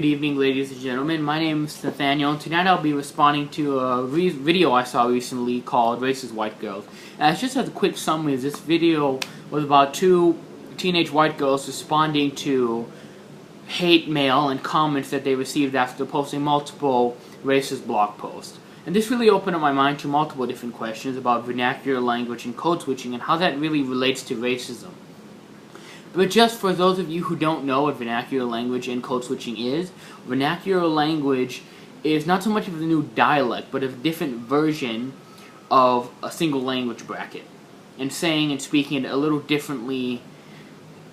Good evening, ladies and gentlemen. My name is Nathaniel, and tonight I'll be responding to a video I saw recently called Racist White Girls. And just as a quick summary, this video was about two teenage white girls responding to hate mail and comments that they received after posting multiple racist blog posts. And this really opened up my mind to multiple different questions about vernacular language and code switching and how that really relates to racism. But just for those of you who don't know what vernacular language and code switching is, vernacular language is not so much of a new dialect, but a different version of a single language bracket, and saying and speaking it a little differently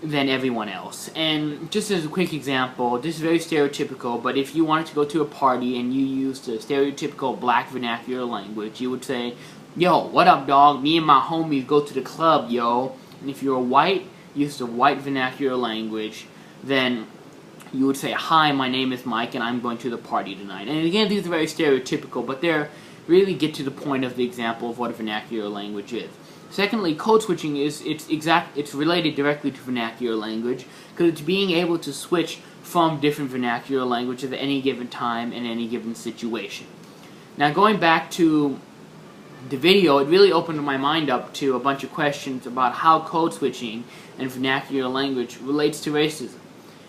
than everyone else. And just as a quick example, this is very stereotypical, but if you wanted to go to a party and you used the stereotypical black vernacular language, you would say, "Yo, what up, dog? Me and my homies go to the club, yo." And if you're white, used the white vernacular language, then you would say, "Hi, my name is Mike and I'm going to the party tonight." And again, these are very stereotypical, but they really get to the point of the example of what a vernacular language is. Secondly, code switching it's related directly to vernacular language because it's being able to switch from different vernacular languages at any given time in any given situation. Now, going back to the video, it really opened my mind up to a bunch of questions about how code switching and vernacular language relates to racism.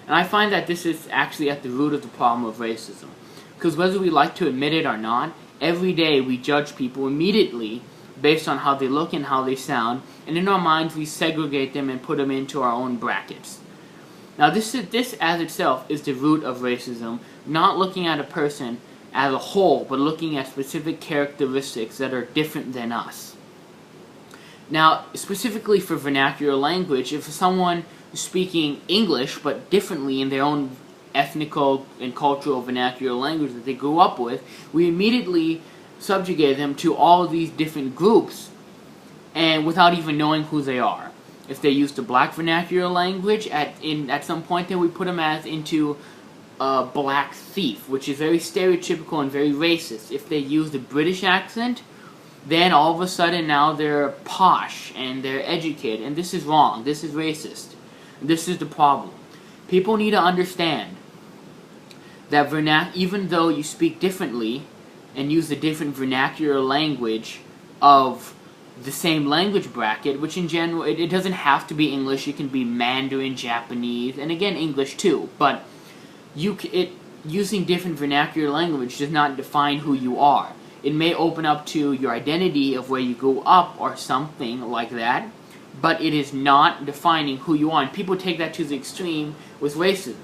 And I find that this is actually at the root of the problem of racism. Because whether we like to admit it or not, every day we judge people immediately based on how they look and how they sound, and in our minds we segregate them and put them into our own brackets. Now this as itself is the root of racism, not looking at a person as a whole, but looking at specific characteristics that are different than us. Now, specifically for vernacular language, if someone is speaking English but differently in their own ethnical and cultural vernacular language that they grew up with, we immediately subjugate them to all of these different groups and without even knowing who they are. If they use the black vernacular language at some point, then we put them into a black thief, which is very stereotypical and very racist. If they use the British accent, then all of a sudden now they're posh and they're educated, and this is wrong. This is racist. This is the problem. People need to understand that even though you speak differently and use a different vernacular language of the same language bracket, which in general, it doesn't have to be English. It can be Mandarin, Japanese, and again English too, but using different vernacular language does not define who you are. It may open up to your identity of where you grew up or something like that, but it is not defining who you are. And people take that to the extreme with racism.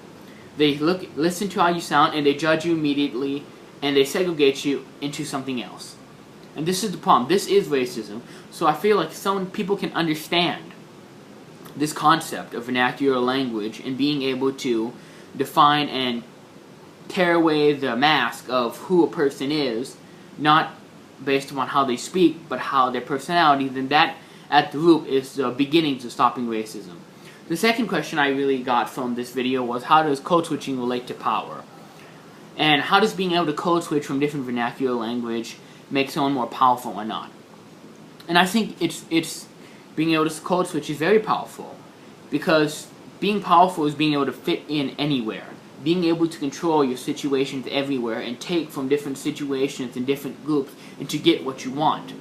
They listen to how you sound, and they judge you immediately, and they segregate you into something else. And this is the problem. This is racism. So I feel like some people can understand this concept of vernacular language and being able to define and tear away the mask of who a person is, not based upon how they speak, but how their personality, then that at the root is the beginning to stopping racism. The second question I really got from this video was, how does code switching relate to power? And how does being able to code switch from different vernacular language make someone more powerful or not? And I think it's being able to code switch is very powerful, because being powerful is being able to fit in anywhere. Being able to control your situations everywhere and take from different situations and different groups and to get what you want.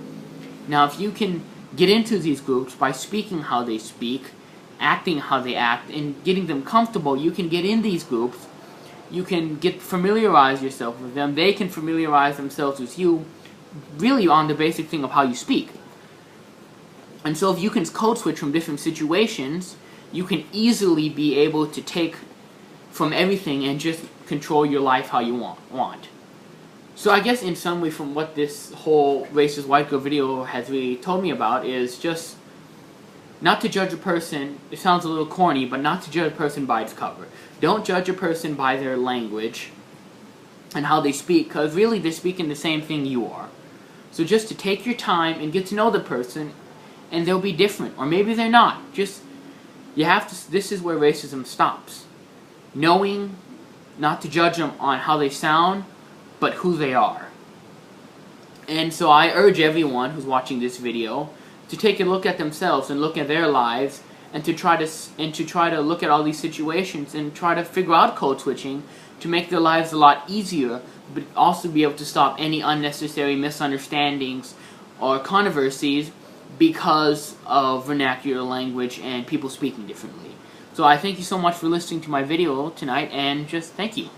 Now, if you can get into these groups by speaking how they speak, acting how they act, and getting them comfortable, you can get in these groups. You can familiarize yourself with them. They can familiarize themselves with you, really on the basic thing of how you speak. And so if you can code switch from different situations, you can easily be able to take from everything and just control your life how you want. So I guess in summary, from what this whole racist white girl video has really told me about, is just not to judge a person. It sounds a little corny, but not to judge a person by its cover. Don't judge a person by their language and how they speak, because really they're speaking the same thing you are. So just to take your time and get to know the person, and they'll be different, or maybe they're not. This is where racism stops. Knowing not to judge them on how they sound, but who they are. And so I urge everyone who's watching this video to take a look at themselves and look at their lives and to try to look at all these situations and try to figure out code switching to make their lives a lot easier, but also be able to stop any unnecessary misunderstandings or controversies because of vernacular language and people speaking differently. So I thank you so much for listening to my video tonight, and just thank you.